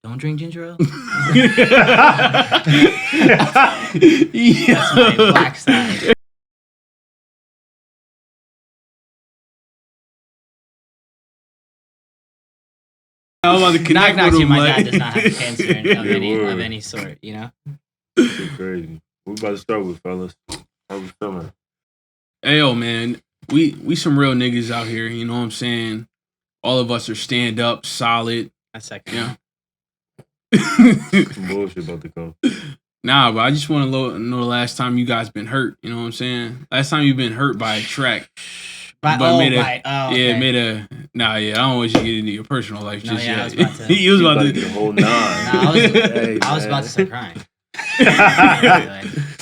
don't drink ginger ale. Yeah. That's my black side. I was about to connect Knock with to him. my Like, dad does not have cancer of word. any sort. You know. Shit crazy. What we about to start with, fellas? How we feeling? Hey, yo, man, we some real niggas out here. You know what I'm saying? All of us are stand up, solid. That's second. Yeah. Some bullshit about to come. Nah, but I just want to know the last time you guys been hurt. You know what I'm saying? Last time you've been hurt by a track. Okay. Yeah, made a. Nah, yeah, I don't want you to get into your personal life No, just yeah, I yet. was about to- He was about to get a whole nine. I was about to start crying.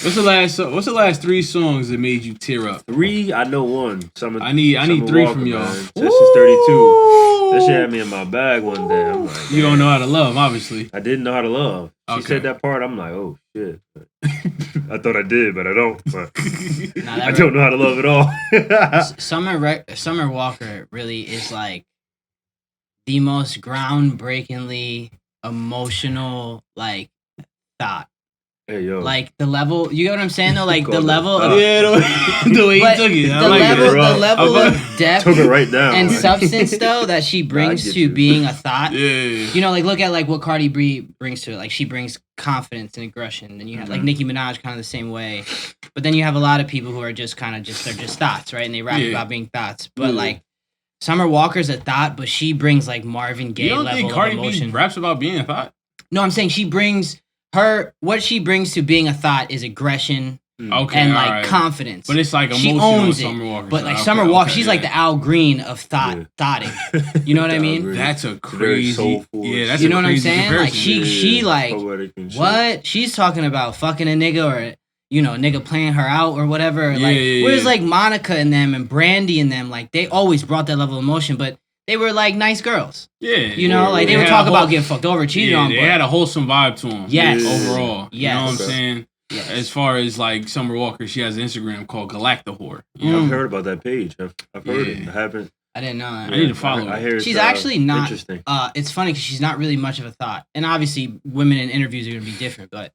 What's the last 3 songs that made you tear up? 3, I know one. I need 3 from y'all. Sessions 32. That shit had me in my bag one day. I'm like, You don't know how to love, obviously. I didn't know how to love. She said that part. I'm like, oh shit. I thought I did, but I don't. But I don't know how to love at all. Summer Walker really is like the most groundbreakingly emotional like thought. Hey yo, like the level, you get what I'm saying though? Like the level of the way he took it. The level of depth took it right down, and substance though that she brings to being a thought. Yeah. You know, like look at like what Cardi B brings to it. Like she brings confidence and aggression. And you have like Nicki Minaj kind of the same way. But then you have a lot of people who are just kind of they're just thoughts, right? And they rap about being thoughts. But like Summer Walker's a thought, but she brings like Marvin Gaye level of emotion. You don't think Cardi B raps about being a thought? No, I'm saying she brings what she brings to being a thought is aggression and like confidence. But it's like she owns it. Summer Walker. But like Summer Walker, she's like the Al Green of thoughting. You know what I mean? That's a crazy. Yeah, that's you know what I'm saying? Like she like what? She's talking about fucking a nigga or you know, a nigga playing her out or whatever. Whereas like Monica and them and Brandy and them, like they always brought that level of emotion, but they were like nice girls. Yeah. You know, like they would talk about getting fucked over, cheated on. They had a wholesome vibe to them. Yes. Overall. Yes. You know what I'm saying? Yes. As far as like Summer Walker, she has an Instagram called Galactahore. I've heard about that page. I've heard it. I haven't. I didn't know that. I need to follow her. I hear she's actually not. Interesting. It's funny because she's not really much of a thought. And obviously, women in interviews are going to be different, but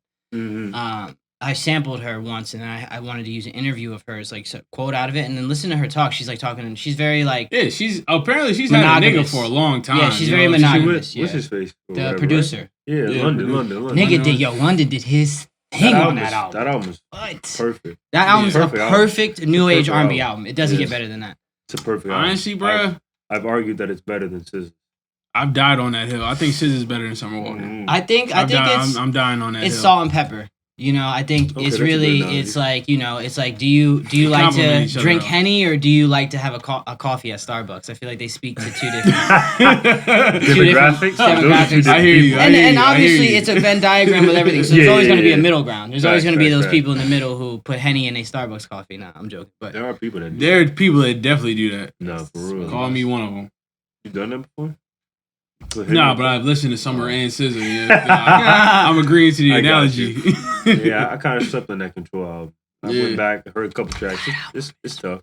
I sampled her once, and I wanted to use an interview of hers, like a quote out of it, and then listen to her talk. She's like talking, and she's very like she's had a nigga for a long time. Yeah, she's very monogamous. What's his face? The producer. Yeah, London. Nigga London did his thing on that album. That album was perfect. That album's a perfect new age R&B album. It doesn't get better than that. It's a perfect album. Honestly, bro, I've argued that it's better than SZA. I've died on that hill. I think SZA is better than Summer Walker. I think I'm dying on that. It's hill. Salt and pepper. You know, I think it's really, it's like, you know, it's like, do you like to drink Henny or do you like to have a coffee at Starbucks? I feel like they speak to two different demographics. I hear you. And obviously it's a Venn diagram with everything. So there's always going to be a middle ground. There's always going to be those people in the middle who put Henny in a Starbucks coffee. Nah, I'm joking. But there are people that definitely do that. No, for real. Call me one of them. You done that before? Nah, but I've listened to Summer and SZA. Yeah. I'm agreeing to the analogy. Yeah, I kind of slept on that Control album. I went back, heard a couple tracks. It's tough.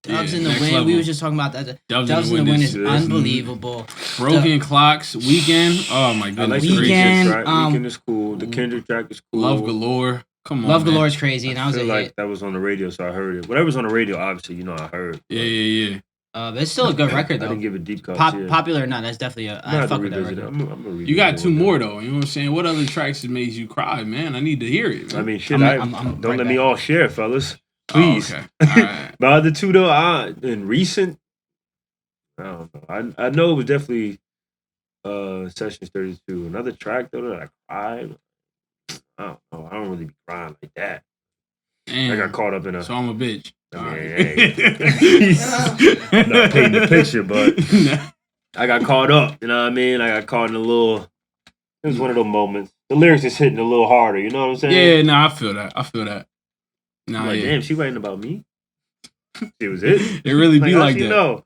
Doves in the Wind. Level. We were just talking about that. Doves in the Wind is unbelievable. Broken Clocks, Weekend. Oh my goodness. I like Weekend. Weekend is cool. The Kendrick track is cool. Love Galore. Come on. Love Galore is crazy, and I was like that was on the radio, so I heard it. Whatever's on the radio, obviously, you know, I heard. Yeah. But it's still a good record, though. I didn't give it deep cuts. Popular or not, that's definitely I fuck with that record. I'm you got 2 more, though. You know what I'm saying? What other tracks has made you cry, man? I need to hear it. Man. I mean, shit, don't let me all share, fellas. Please. Oh, okay. All right. The other 2, though, in recent, I don't know. I know it was definitely Sessions 32. Another track, though, that I cried. I don't know. I don't really be crying like that. Damn. I got caught up in So I'm a bitch. I mean, not painting the picture, but I got caught up. You know what I mean? I got caught in a little. It was one of those moments. The lyrics is hitting a little harder. You know what I'm saying? Yeah, I feel that. Nah, like, damn, she writing about me. It was it. It really be like that. Know?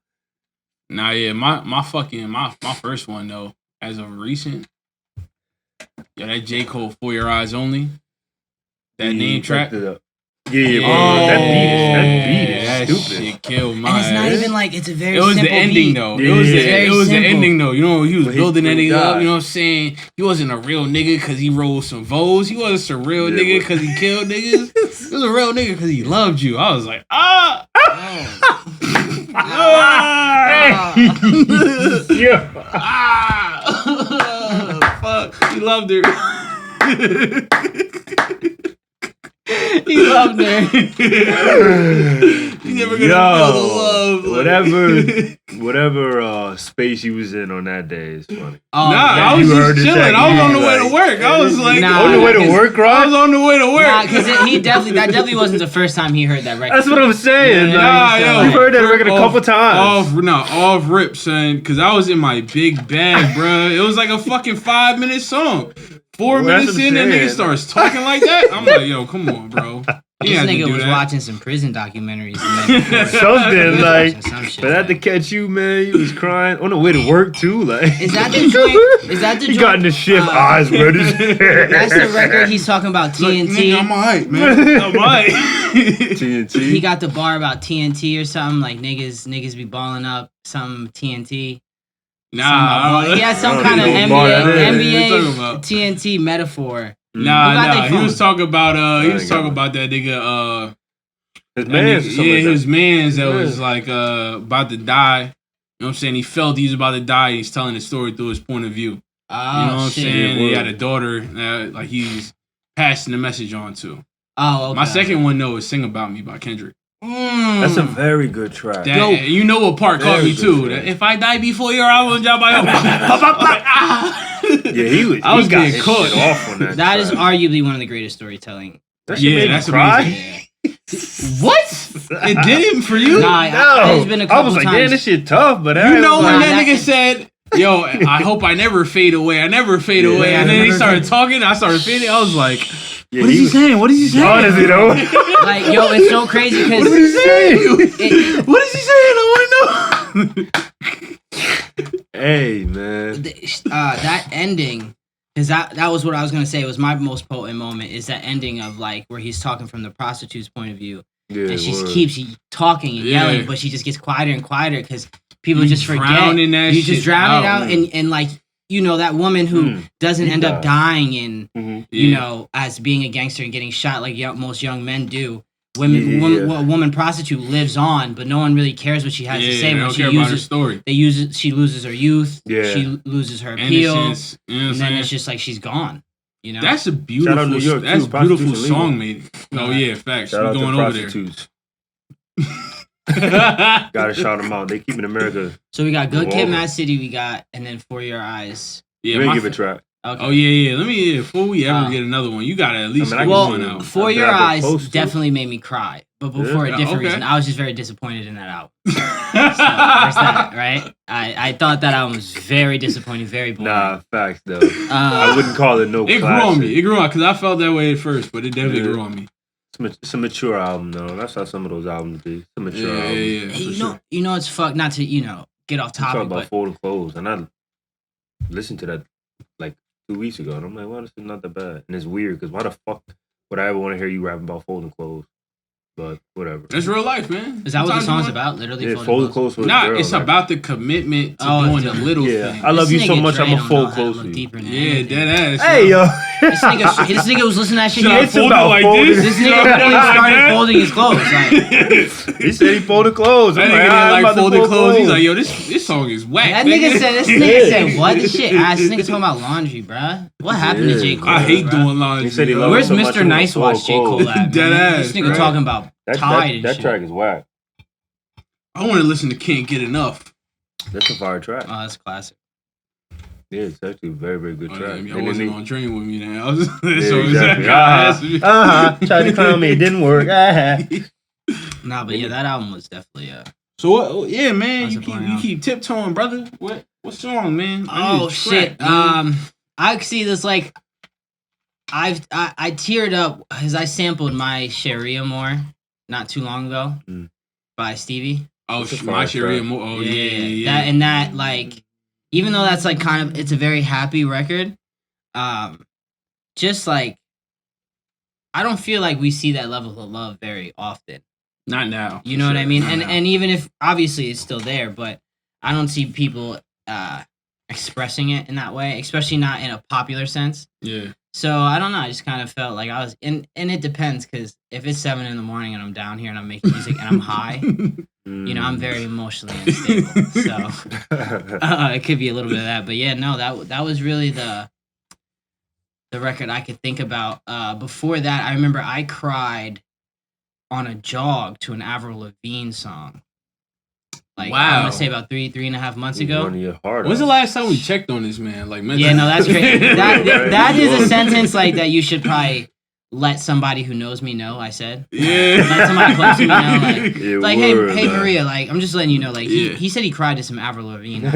Nah, yeah, my first one though, as of recent, that J. Cole For Your Eyes Only, that name track. Yeah, that beat That shit killed my And it's not ass. even like it's a very. It was simple the ending beat. though. Yeah, It was the ending though. You know, he was building that nigga up. died. You know what I'm saying? He wasn't a real nigga because he rolled some Vows. He wasn't a real nigga because he killed niggas. He was a real nigga because he loved you. I was like, Oh. Yeah. Fuck. He loved her. He loved her. He's never gonna feel the love. Whatever space you was in on that day is funny. Nah, I was just chilling. I was on the way to work. I was like, on the way to work, right? I was on the way to work. Nah, because that definitely wasn't the first time he heard that record. That's what I'm saying. Yo, you've heard that record a couple times. Off rip, son. Because I was in my big bag, bro. It was like a fucking 5-minute song. 4 minutes in, that nigga starts talking like that. I'm like, yo, come on, bro. This nigga was watching some prison documentaries. Something like, but I had to catch you, man. He was crying on the way to work too. Like, is that the joint? Is that the joint? He got in the shift, eyes red as hell. That's the record he's talking about TNT. Like, nigga, I'm alright, man. I'm alright. TNT. He got the bar about TNT or something like niggas be balling up some TNT. Nah, he had some kind of NBA TNT metaphor. Nah. He was talking about that nigga. His man's that was like about to die. You know what I'm saying? He felt he was about to die. He's telling the story through his point of view. Oh, you know what I'm shit. saying? He had a daughter like he's passing the message on to. Oh, okay. My second one though is "Sing About Me" by Kendrick. That's a very good track. You know what part caught me too? If I die before your album drop, I I was getting cooked off on that. That is arguably one of the greatest storytelling. That's amazing. Yeah. What? It didn't for you? Nah, it's been a couple I was like, times. damn, this shit tough, but you know when that nigga said, yo, I hope I never fade away. I never fade away. And then he started talking. I started fading. I was like, what is he saying? What is he saying? Honestly, though. Like, yo, it's so crazy because. What is he saying? What is he saying? I want to know. Hey, man. That ending, because that was what I was going to say. It was my most potent moment, is that ending of, like, where he's talking from the prostitute's point of view. Yeah, and she keeps talking and yelling, but she just gets quieter and quieter because people just forget. You just drown it out. And, like, you know, that woman who doesn't end up dying in, you know, as being a gangster and getting shot like most young men do. A woman prostitute lives on, but no one really cares what she has to say when she uses story. She loses her youth. Yeah. She loses her appeal, and then it's just like she's gone. You know, that's a beautiful. That's beautiful song, mate. Oh yeah, facts. We're going over there. Gotta shout them out. They keep in America. So we got Good Kid, Mad City. We got, and then For Your Eyes. Yeah, we give it a track. Okay. Oh yeah. Let me before we ever get another one, you gotta at least get one out. For Your Eyes definitely made me cry, but for a different reason. I was just very disappointed in that album. So, there's that, right? I thought that album was very disappointing, very boring. Nah, facts though. I wouldn't call it no. It grew on me. It grew on because I felt that way at first, but it definitely grew on me. It's a mature album though. That's how some of those albums be. It's a mature album. Yeah. You know, it's fucked. Not to get off topic, about Folding Clothes, and I listened to that like 2 weeks ago, and I'm like, well, this is not that bad. And it's weird because why the fuck would I ever want to hear you rapping about folding clothes? But whatever. It's real life, man. Is that what the song's about? Literally, folding clothes. It's about the commitment to doing the little thing. I love you so much, I'm gonna fold clothes for you. Yeah, dead ass. Hey, yo. This nigga was listening to that shit. It's about like this. This nigga really started folding his clothes. Like, he said he folded clothes. That nigga like folded clothes. He's like, yo, this song is whack. That nigga said what? This shit ass. This nigga talking about laundry, bruh. What happened to J. Cole? I hate doing laundry. Where's Mr. Nice Watch J. Cole at? Dead ass. This nigga talking about Tide and shit. That track is whack. I want to listen to Can't Get Enough. That's a fire track. Oh, that's classic. Yeah, it's actually a very, very good track. I wasn't on train with me then. I was exactly. Tried to clown me, it didn't work. Nah, but yeah, that album was definitely So what? Yeah, man, you keep tiptoeing, brother. What song, man? Oh shit. I see this like I teared up because I sampled My Sharia More not too long ago by Stevie. Oh, My Sharia More. Oh yeah. That like, even though that's like kind of, it's a very happy record. Just like, I don't feel like we see that level of love very often. Not now. You know what I mean? And even if obviously it's still there, but I don't see people expressing it in that way, especially not in a popular sense. Yeah. So I don't know. I just kind of felt like I was, and it depends because if it's 7 a.m. and I'm down here and I'm making music and I'm high, you know, I'm very emotionally unstable. So it could be a little bit of that. But yeah, no, that was really the record I could think about. Before that, I remember I cried on a jog to an Avril Lavigne song. Like, wow. I'm gonna say about 3.5 months ago. When's the last time we checked on this man? Like, yeah, no, that's great. That is a sentence like that you should probably let somebody who knows me know. I said, let somebody close to me know, like, hey, Maria, like, I'm just letting you know, like, he said he cried to some Avril Lavigne.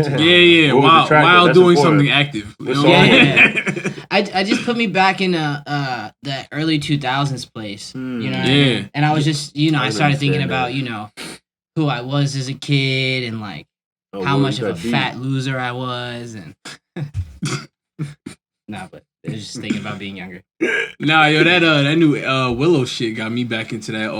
While doing something active. You know? Yeah. I just put me back in the early 2000s place. You know what I mean? And I was just, you know, I started thinking about, you know, who I was as a kid and like how much of a fat loser I was and but I was just thinking about being younger. Nah, yo, that new Willow shit got me back into that.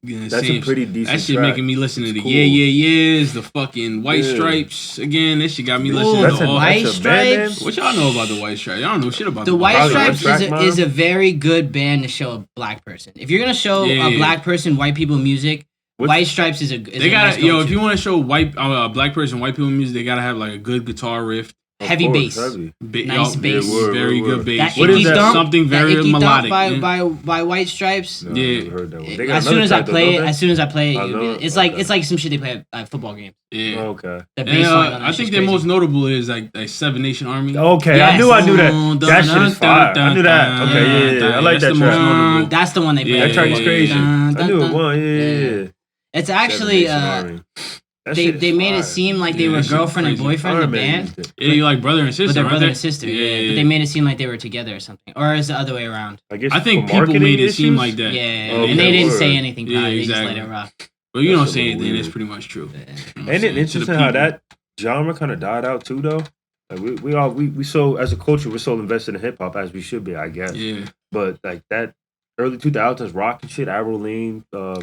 That's a pretty decent. That shit track. making me listen to the yeahs, the fucking White Stripes again. That shit got me listening to all White Stripes. What y'all know about the White Stripes? Y'all don't know shit about the White Stripes. Is a very good band to show a black person. If you're gonna show a black person white people music. White Stripes is a. They gotta if you want to show black person white people music, they gotta have like a good guitar riff, heavy bass, nice bass, very good bass. What is that? Something very melodic by White Stripes. No, yeah, heard that one. As soon as I play it, it's like some shit they play at football games. Yeah, okay. The bass line I think their most notable is like Seven Nation Army. Okay, yes. I knew that. That shit is fire. I knew that. Okay, yeah. I like that track. That's the one they play. That track is crazy. I knew it was. Yeah. It's actually they made it seem like they were girlfriend and boyfriend in the band. Yeah, you like brother and sister. But they're brother and sister. Yeah. But they made it seem like they were together or something, or is the other way around? I think people made it seem like that. Yeah, and they didn't say anything. Probably. They just let it rock. Well, you don't say anything. It's pretty much true. Ain't it interesting how that genre kind of died out too, though? Like we so as a culture we're so invested in hip hop as we should be, I guess. Yeah. But like that early 2000s rock and shit, Avril Lavigne,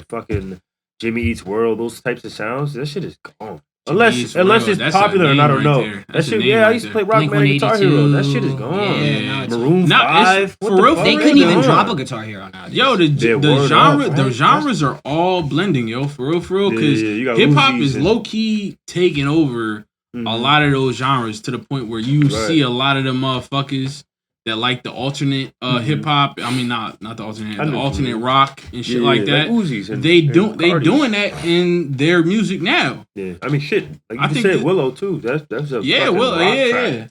fucking Jimmy Eats World, those types of sounds, that shit is gone. Unless it's popular and I don't know. That shit, I used to play Rockman Guitar Hero. That shit is gone. Yeah, Maroon 5. For real, they couldn't even drop a Guitar Hero nowadays. Yo, the genres are all blending, yo, for real. Because hip hop is low key taking over a lot of those genres to the point where you see a lot of them motherfuckers that like the alternate hip hop. I mean, not the alternate, the alternate rock and shit like that. Like they doing that in their music now. Yeah, I mean, shit. Like you said, Willow too. That's a Willow. Yeah.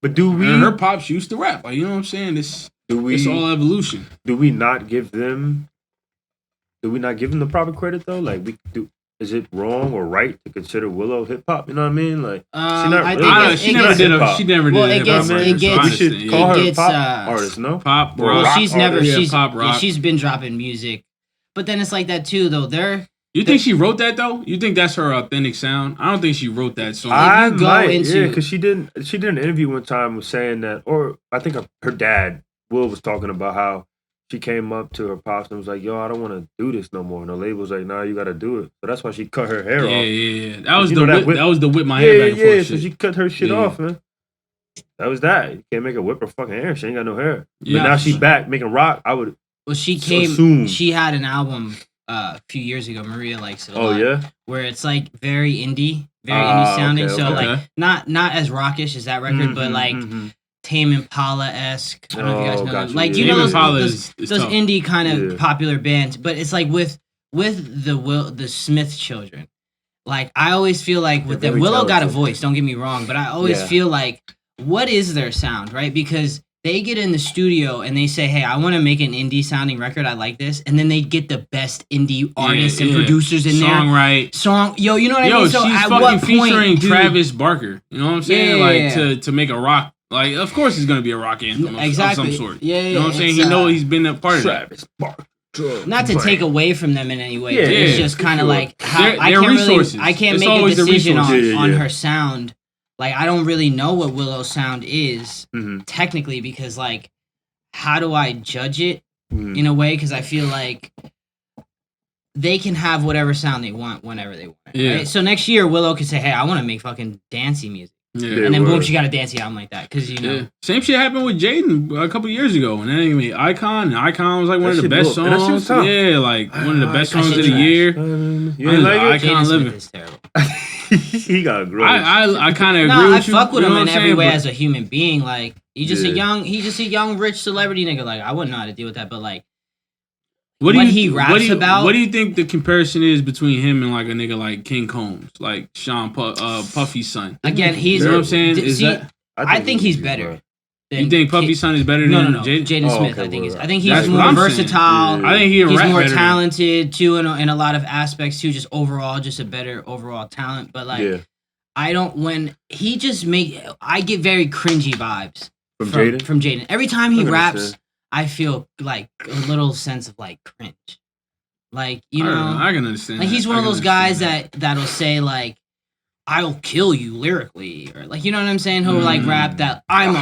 But do we? Her pops used to rap. Like, you know what I'm saying? It's all evolution. Do we not give them the proper credit though? Like we do. Is it wrong or right to consider Willow hip hop? You know what I mean? Like she never did. Well, we should call her a pop artist, no? Pop rock. Well, she's never. She's pop rock. She's been dropping music, but then it's like that too, though. You think she wrote that though? You think that's her authentic sound? I don't think she wrote that song. Because she did an interview one time was saying that, or I think her dad Will was talking about how she came up to her pops and was like, "Yo, I don't want to do this no more." And the label's like, "Nah, you got to do it." So that's why she cut her hair off. Yeah. That was the whip my hair back and forth. Yeah, so she cut her shit off, man. That was that. You can't make her whip her fucking hair. She ain't got no hair. Yeah, but now she's back making rock. I would. Well, she had an album a few years ago. Maria likes it a lot. Oh yeah. Where it's like very indie sounding. Okay, so like not as rockish as that record, but like. Tame Impala-esque. I don't know if you guys know them. Like, you know those indie kind of popular bands, but it's like with the Smith children. Like, I always feel like with them, Willow got a voice, don't get me wrong, but I always feel like, what is their sound, right? Because they get in the studio and they say, hey, I want to make an indie sounding record, I like this, and then they get the best indie artists and producers in there. You know what I mean? So she's fucking featuring Travis Barker. You know what I'm saying? Like, to make a rock. Like, of course, it's gonna be a rock anthem of some sort. You know what I'm saying? He's been a part of Travis Barker. Not to take away from them in any way. But it's just kind of like how I can't make a decision on her sound. Like, I don't really know what Willow's sound is technically because, like, how do I judge it in a way? Because I feel like they can have whatever sound they want whenever they want. Yeah. Right? So next year, Willow could say, "Hey, I want to make fucking dancey music." Yeah. And then boom, she got a dancey album like that because Same shit happened with Jaden a couple years ago, and then he made Icon, and Icon was like one of the best songs. Yeah, like one of the best songs of the year. You ain't like Icon living. Is terrible. He got a grudge. I kind of agree with you. I fuck with him in every way as a human being. Like he's just a young rich celebrity nigga. Like I wouldn't know how to deal with that, but like. What he raps about? What do you think the comparison is between him and like a nigga like King Combs, like Sean Puffy's son? Again, he's you know what I'm saying. I think he's better. You think Puffy's son is better than Jaden Smith? Okay, I think he's more versatile. Yeah. I think he's more talented too in a lot of aspects too. Just overall, just a better overall talent. But like, I don't when he just I get very cringy vibes from Jaden. Every time he raps. I feel like a little sense of like cringe, like you know. I can understand. Like he's one of those guys that'll say like, "I'll kill you" lyrically, or like you know what I'm saying. Who like rap that I'm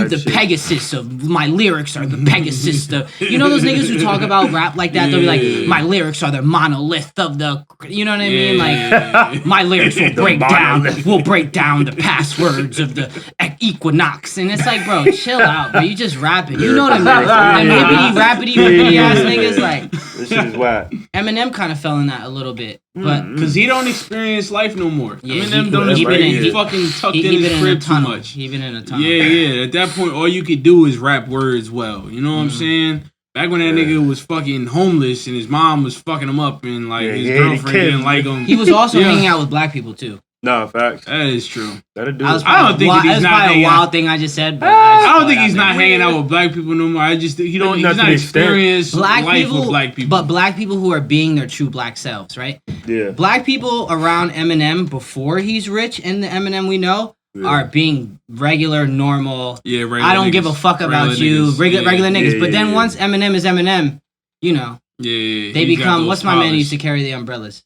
the Pegasus of my lyrics are the Pegasus. You know those niggas who talk about rap like that. They'll be like, "My lyrics are the monolith of the." You know what I mean? Like my lyrics will break down the passwords of the equinox, and it's like, bro, chill out, bro. You just rapping. You know them hippity ass niggas. Like this shit is whack. Eminem kind of fell in that a little bit, but because he don't experience life no more. Yeah, Eminem don't experience. He fucking tucked in his crib too much. He been in a tunnel. Yeah. At that point, all you could do is rap words well. You know what I'm saying? Back when that nigga was fucking homeless and his mom was fucking him up and like his girlfriend didn't like him. He was also hanging out with black people too. No, facts. That is true. That'll do. I don't think he's not hanging out. A wild thing I just said. But I don't think he's not hanging out with black people no more. I just think he's not experienced life with black people. But black people who are being their true black selves, right? Yeah. Black people around Eminem before he's rich and the Eminem we know are being regular, normal. Yeah, regular I don't give a fuck about you. Regular niggas. But then once Eminem is Eminem, you know. Yeah. They become, what's my man who used to carry the umbrellas?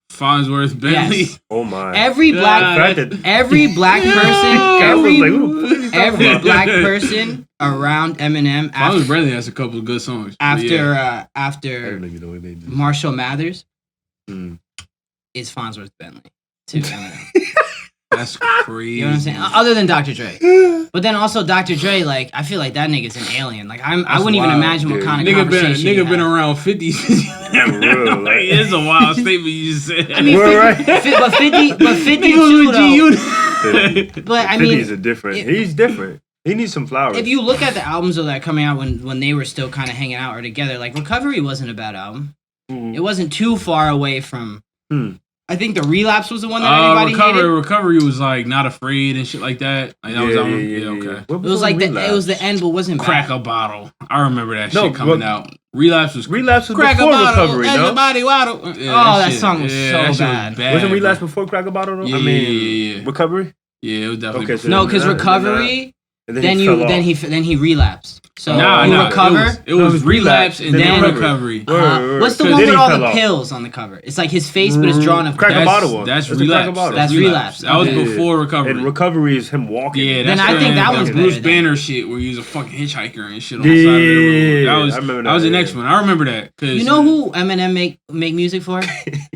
Farnsworth Bentley. Yes. Oh my! Every black person, every black person around Eminem. Farnsworth Bentley has a couple of good songs. After Marshall Mathers, is Farnsworth Bentley to Eminem. That's crazy. You know what I'm saying? Other than Dr. Dre. But then also Dr. Dre, like, I feel like that nigga's an alien. Like, I wouldn't even imagine what kind of conversation nigga been around 50 since like, it's a wild statement you just said. I mean, 50 too, though. But I mean... 50's he's different. He needs some flowers. If you look at the albums that are coming out when they were still kind of hanging out or together, like, Recovery wasn't a bad album. It wasn't too far away from... I think the Relapse was the one that everybody hated. Recovery was like Not Afraid and shit like that. Like that was okay. It was like it was the end, but wasn't Crack bad. a Bottle. I remember that shit coming out. Relapse was Crack before Recovery. Everybody waddle. That song was so bad. Wasn't Relapse before Crack a Bottle though? Yeah. Recovery. Yeah, it was definitely. Okay, no, because Recovery. Then he relapsed. So Recover. It was Relapse and then Recovery. What's the one with all the pills on the cover? It's like his face, but it's drawn up. Crack a Bottle one. That's Relapse. That's Relapse. That was before Recovery. And Recovery is him walking. Yeah, then I think that one's Bruce Banner shit where he was a fucking hitchhiker and shit on the side of the road. That was the next one. I remember that. You know who Eminem make music for?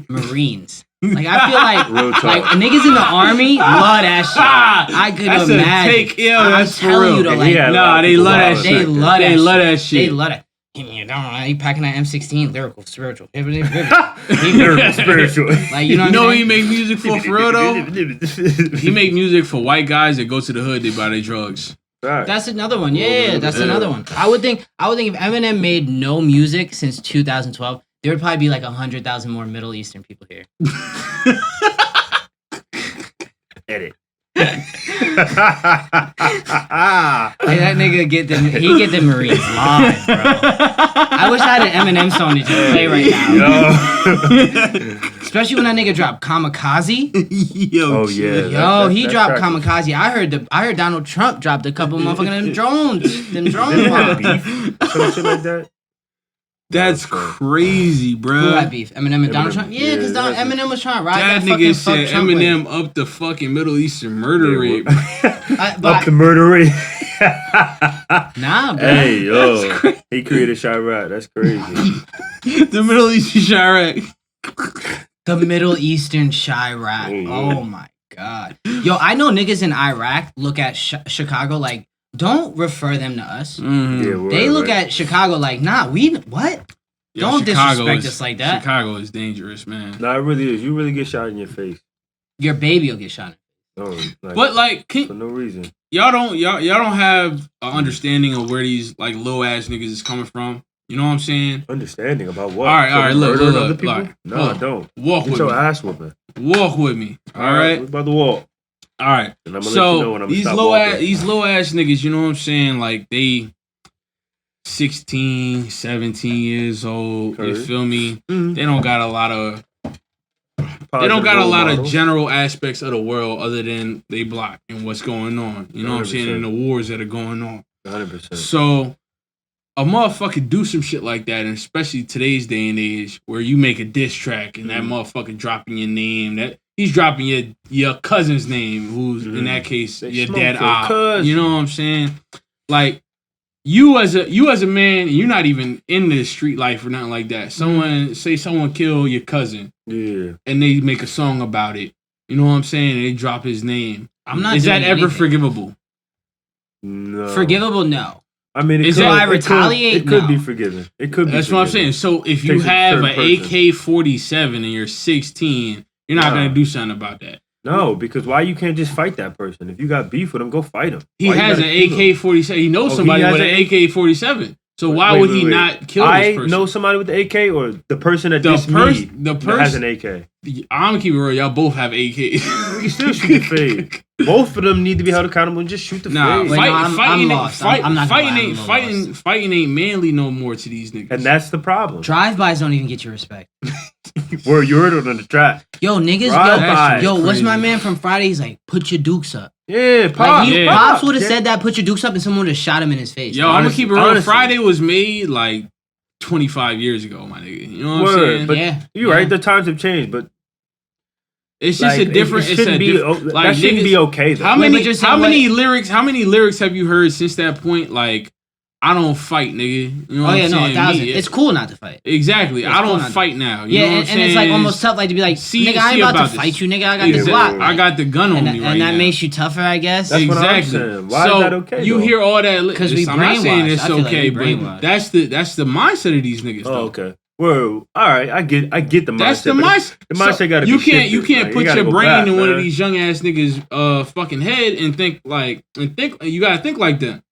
Marines. Like I feel like niggas in the army love that shit. I could imagine. I'm telling you though, like they love that shit. They love that shit. They love it. You know, he packing that M16, lyrical, spiritual. Spiritual. Like you know what I mean? He make music for real though. He make music for white guys that go to the hood, they buy their drugs. That's another one. Yeah, that's another one. I would think if Eminem made no music since 2012. There would probably be like 100,000 more Middle Eastern people here. Edit. Hey, that nigga get the Marines live, bro. I wish I had an Eminem song to just play right now. Especially when that nigga dropped Kamikaze. He dropped Kamikaze. I heard Donald Trump dropped a couple motherfucking drones. Them drones. Some shit like that. That's crazy, bro. Who had beef? Eminem and Donald Trump? Yeah, because Eminem was trying to ride that nigga said Eminem up the fucking Middle Eastern murder rate. Up the murder rate. Nah, bro. Hey, yo. He created Chirac. That's crazy. The Middle Eastern Chirac. The Middle Eastern Chirac. Oh, my God. Yo, I know niggas in Iraq look at Chicago like, don't refer them to us. Yeah, they look at Chicago like, nah, what? Yo, don't disrespect us like that. Chicago is dangerous, man. Nah, it really is. You really get shot in your face. Your baby will get shot. But like, for no reason. Y'all don't have an understanding of where these like low ass niggas is coming from. You know what I'm saying? Understanding about what? All right, look. No, I don't. Walk with me. Your ass whooping. Walk with me. All right. We're about to walk. All right. And I'm gonna let you know when I'm these low ass niggas, you know what I'm saying? Like they 16, 17 years old. You feel me? Mm-hmm. They don't got a lot of general aspects of the world other than they block and what's going on. You know 100%. What I'm saying? And the wars that are going on. 100%. So a motherfucker do some shit like that, and especially today's day and age where you make a diss track and that motherfucker dropping your name, that he's dropping your cousin's name, who's in that case your dead op. You know what I'm saying? Like you as a man, you're not even in the street life or nothing like that. Someone kill your cousin, and they make a song about it. You know what I'm saying? And they drop his name. Is that ever forgivable? No. Forgivable? No. I mean, is I retaliate? It could be forgiven. It could be. That's forgiven. What I'm saying. So if you have an AK-47 and you're 16, you're not gonna do something about that. No, because why you can't just fight that person? If you got beef with him, go fight him. He has an AK-47. He knows somebody with an AK-47. So why would he not kill this person? I know somebody with the AK, or the person that dissed me has an AK. I'm gonna keep it real. Y'all both have AK. You can still shoot the fade. Both of them need to be held accountable and just shoot the fade. Fighting ain't manly no more to these niggas. And that's the problem. Drive-bys don't even get your respect. Where you heard it on the track. Yo, niggas, what's my man from Friday? He's like, put your dukes up. Yeah, Pops. Like, Pops would have said that, put your dukes up, and someone would have shot him in his face. Yo, I'm gonna keep it real. Honestly. Friday was made like 25 years ago, my nigga. You know what I'm saying? But you're right. The times have changed, but it's just a different. That shouldn't be okay. Though. How many lyrics have you heard since that point? Like, I don't fight, nigga. You know what I'm saying? 1,000. It's cool not to fight. Exactly. I don't fight now. You know what I'm saying? And it's like almost tough, like to be like, nigga, I ain't about to fight you, nigga. I got the Glock. I got the gun on me right now. And that makes you tougher, I guess. That's exactly. Why is that okay? You hear all that? Because we brainwashed. I'm not saying it's okay, but that's the mindset of these niggas. Oh, okay. Well, all right, I get the mindset. That's the mindset. The mindset got to be shifted. You can't put your brain in one of these young ass niggas' fucking head and think you gotta think like that.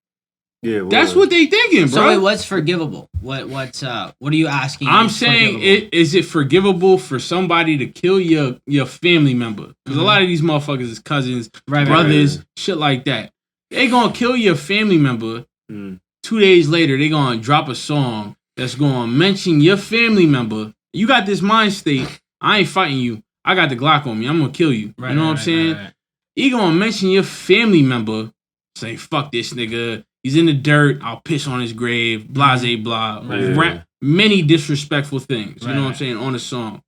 Yeah, that's what they thinking, bro. So wait, what's forgivable? What are you asking? I'm saying, is it forgivable for somebody to kill your family member? Because a lot of these motherfuckers is cousins, brothers, shit like that. They gonna kill your family member. 2 days later, they gonna drop a song that's gonna mention your family member. You got this mind state. I ain't fighting you. I got the Glock on me. I'm gonna kill you. You know what I'm saying? He gonna mention your family member. Say, fuck this nigga. He's in the dirt. I'll piss on his grave. Blase blah. Many disrespectful things. You know what I'm saying? On a song.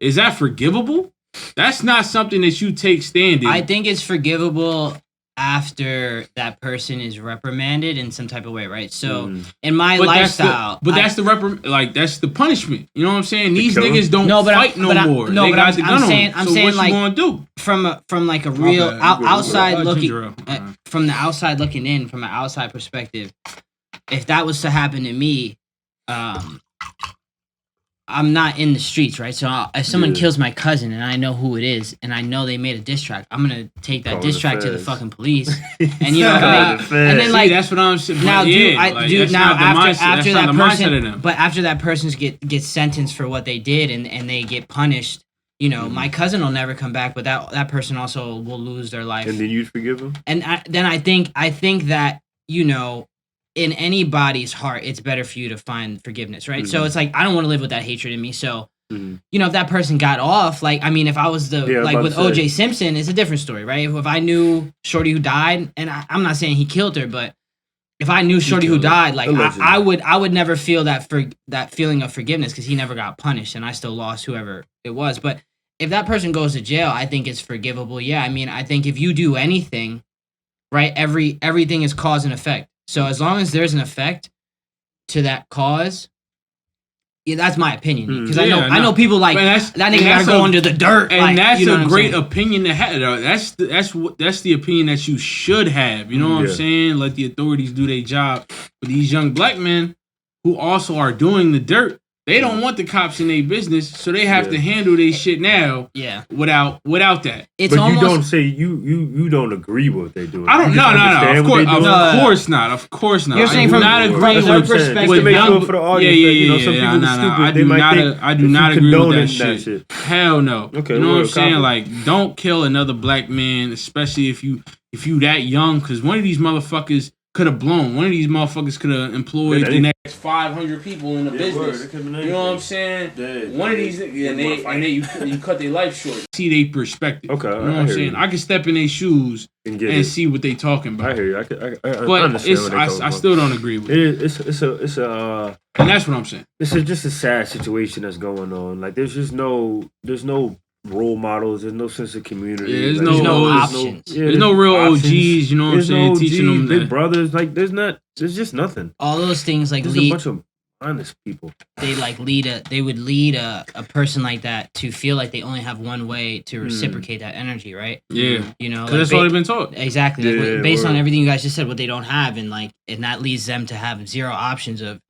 Is that forgivable? That's not something that you take standing. I think it's forgivable after that person is reprimanded in some type of way, right? So in my lifestyle, that's the punishment. You know what I'm saying? These niggas don't fight no more. They got the gun on them. I'm saying, what you gonna do? From like a real outside looking from the outside looking in, from an outside perspective, if that was to happen to me, I'm not in the streets, right? So if someone kills my cousin and I know who it is and I know they made a diss track, I'm gonna take that diss track to the fucking police, and you know, and then like that's what I'm saying. Now, after that person, but after that person gets sentenced for what they did and they get punished, you know, my cousin will never come back, but that person also will lose their life. And then you forgive them. And then I think that, you know, in anybody's heart, it's better for you to find forgiveness, right? So it's like, I don't want to live with that hatred in me. So, you know, if that person got off, like, I mean, if I was with O.J. Simpson, it's a different story, right? If I knew Shorty who died, and I'm not saying he killed her, but if I knew Shorty who died, like, I would never feel that feeling of forgiveness because he never got punished and I still lost whoever it was. But if that person goes to jail, I think it's forgivable. Yeah, I mean, I think if you do anything right? Everything is cause and effect. So as long as there's an effect to that cause, yeah, that's my opinion. Because I know people like that nigga gotta go under the dirt, and like, that's you know a great opinion to have. That's the opinion that you should have. You know what I'm saying? Let the authorities do their job. But these young black men who also are doing the dirt, they don't want the cops in their business, so they have to handle their shit now. Yeah. Without that. It's but almost, you don't say you don't agree with what they're doing. I don't. No. Of course not. You're saying from not agree with perspective. Just to make sure for the audience. Some people are stupid. I do not agree with that shit. Hell no. Okay. You know what I'm saying? Like, don't kill another black man, especially if you that young, because one of these motherfuckers could have blown. One of these motherfuckers could have employed the next 500 people in the business. You know what I'm saying? One of these, and you cut their life short. See their perspective. Okay, you know what I'm saying? I can step in their shoes and see what they talking about. I hear you. I but understand I still don't agree with it. It's a and that's what I'm saying. It's just a sad situation that's going on. Like, there's no role models. There's no sense of community. Yeah, there's no options. There's no real options. OGs. You know what I'm saying? Teaching them big brothers. Like, there's just nothing. All those things like there's a bunch of honest people. They would lead a person like that to feel like they only have one way to reciprocate that energy, right? Yeah, you know, because that's all they've been taught. Exactly. Like, based on everything you guys just said, what they don't have, and that leads them to have zero options of.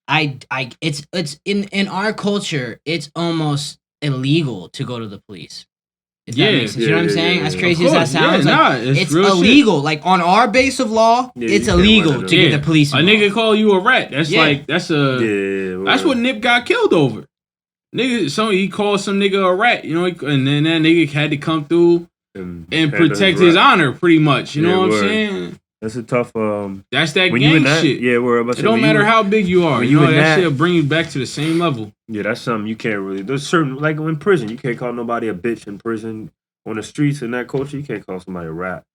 It's in our culture, it's almost illegal to go to the police. If that makes sense. You know what I'm saying? As crazy as that sounds, it's illegal. Shit. Like, on our base of law, it's illegal to get the police involved. A nigga call you a rat. That's that's what Nip got killed over. Nigga, he called some nigga a rat, you know, and then that nigga had to come through and protect his honor, pretty much. You know what I'm saying? That's a tough. That's that gang shit. Yeah, it don't matter how big you are. You know that shit'll bring you back to the same level. Yeah, that's something you can't really. There's certain, like in prison, you can't call nobody a bitch in prison. On the streets in that culture, you can't call somebody a rat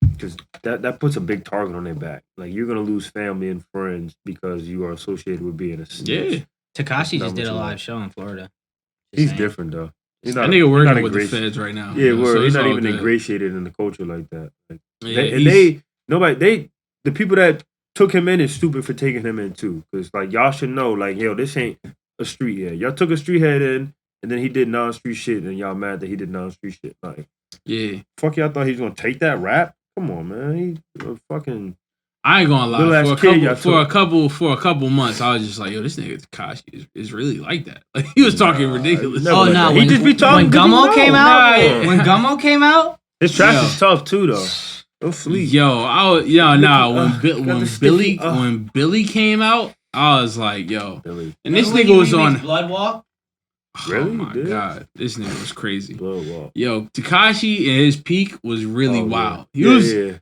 because that puts a big target on their back. Like, you're gonna lose family and friends because you are associated with being a snitch. Yeah, Tekashi just did a live show in Florida. He's different though. That nigga working with the feds right now. Yeah, he's not even ingratiated in the culture like that. Like, the people that took him in is stupid for taking him in too. Because, like, y'all should know, like, yo, this ain't a street head. Y'all took a street head in, and then he did non-street shit, and y'all mad that he did non-street shit. Like, fuck, y'all thought he was gonna take that rap? Come on, man. He fucking. I ain't gonna lie. For a couple months, I was just like, yo, this nigga Tekashi is really like that. Like, he was talking ridiculous. Oh no, he just be talking. When Gummo came out, when Gummo came out, his trash is tough too, though. Don't sleep. When Billy came out, I was like, yo, Billy. And this nigga was on Bloodwalk. Really? Oh my god, this nigga was crazy. Yo, Tekashi in his peak was really wild. He was.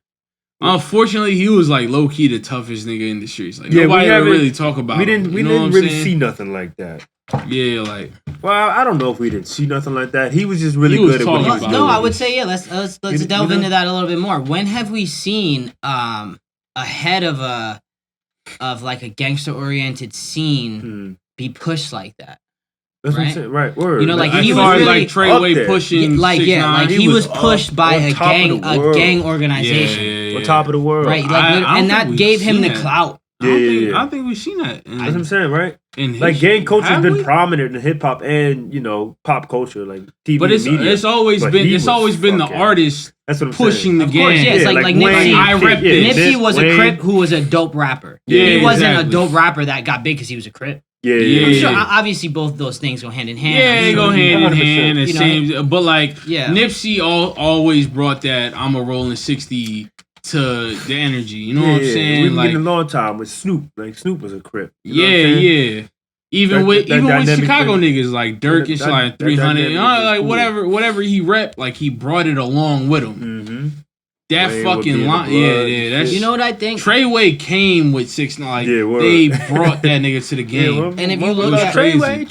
Unfortunately, he was like low key the toughest nigga in the streets. Like, nobody ever really talk about. We didn't really see nothing like that. Yeah, like. Well, I don't know if we didn't see nothing like that. He was just really good at what he was doing. No, I would say let's delve into that a little bit more. When have we seen a head of a gangster oriented scene be pushed like that? That's what I'm saying. Right, word. You know, like, he was really like Treyway pushing. He was pushed by a gang organization. On top of the world. Right, and that gave him the clout. I don't think we've seen that. That's what I'm saying, right? Like, gang culture has been prominent in hip hop and, you know, pop culture, like TV. But it's always been the artist pushing the gang. Yeah, it's like Nipsey. I repped this. Nipsey was a Crip who was a dope rapper. He wasn't a dope rapper that got big because he was a Crip. I'm sure, obviously, both those things go hand in hand. Yeah, they go hand in hand. But like, Nipsey always brought that I'm a rolling 60 to the energy. You know what I'm saying? We've been getting a long time with Snoop. Like, Snoop was a Crip. Even with Chicago niggas like Dirk and like 300, like whatever he rep, like, he brought it along with him. Mm-hmm. That fucking line, that's, you know what I think. Treyway came with 6ix9ine. They brought that nigga to the game. And if you look at Treyway,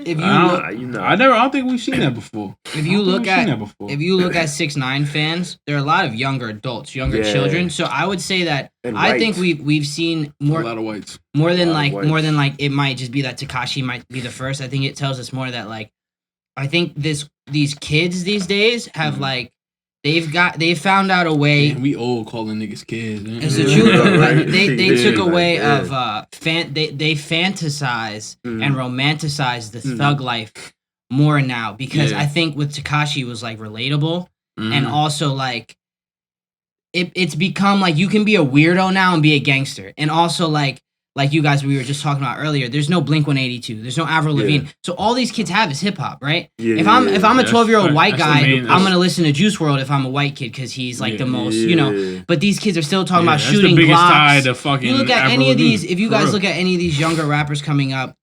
if you look, I don't think we've seen that before. If you look at 6ix9ine fans, there are a lot of younger adults, younger children. So I would say that I think we've seen more, a lot of whites, more than like it might just be that Tekashi might be the first. I think it tells us more that, like, I think these kids these days have like. They found out a way. Man, we old calling niggas kids. Man. It's the truth. They took a way of they fantasize and romanticize the thug life more now because I think with Tekashi was like relatable and also like it's become like you can be a weirdo now and be a gangster and also like you guys we were just talking about earlier. There's no Blink-182. There's no Avril Lavigne. So all these kids have is hip hop, right? If I'm a 12-year-old white guy, I'm gonna listen to Juice WRLD if I'm a white kid because he's like the most, you know. But these kids are still talking about shooting the Glocks. Tie to fucking you look at Avril any of these. Lavigne, If you guys look at any of these younger rappers coming up,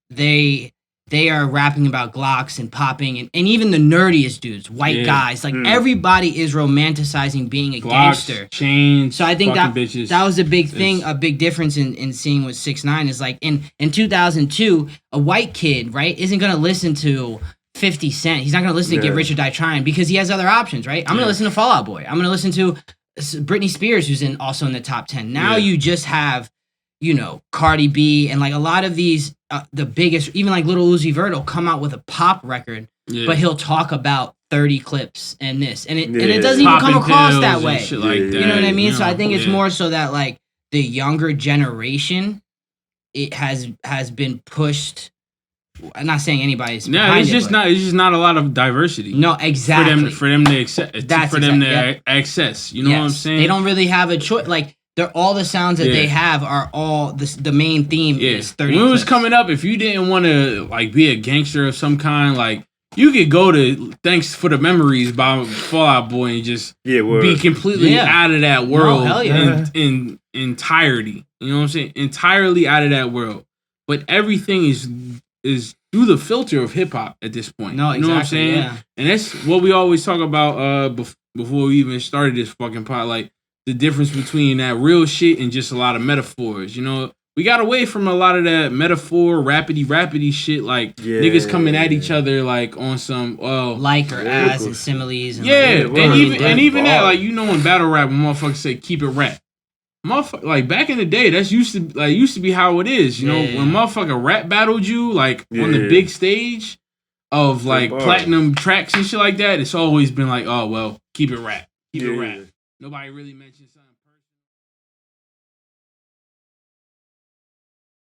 they are rapping about Glocks and popping and even the nerdiest dudes, white guys. Like everybody is romanticizing being a Glocks, gangster. Chains, so I think that bitches. that was a big thing, a big difference in seeing with 6ix9ine is like in 2002, a white kid, right, isn't gonna listen to 50 Cent. He's not gonna listen to Get Rich or Die Trying because he has other options, right? I'm gonna listen to Fall Out Boy. I'm gonna listen to Britney Spears, who's also in the top 10. Now you just have, you know, Cardi B and like a lot of these, the biggest, even like Lil Uzi Vert will come out with a pop record, but he'll talk about 30 clips and this, and it doesn't even come across that way. Shit like that, you know what I mean? You know, so I think it's more so that like the younger generation, it has been pushed. I'm not saying anybody's. Yeah, it's just not a lot of diversity. No, exactly. For them to accept. Access. You know what I'm saying? They don't really have a choice. Like all the sounds that they have are all the main theme is 30. When it was coming up, if you didn't want to like be a gangster of some kind, like you could go to Thanks for the Memories by Fall Out Boy and just be completely out of that world in entirety. You know what I'm saying? Entirely out of that world. But everything is through the filter of hip hop at this point. No, exactly. You know what I'm saying? Yeah. And that's what we always talk about before we even started this fucking pod, like the difference between that real shit and just a lot of metaphors. You know, we got away from a lot of that metaphor, rapidy shit, like niggas coming at each other like on some like or as and similes. And and even that, like, you know, in battle rap, when motherfuckers say keep it rap. Like back in the day, that's used to be how it is. You know, when motherfucker rap battled you like on the big stage of like platinum tracks and shit like that, it's always been like, oh well, keep it rap, keep it rap. Nobody really mentions something.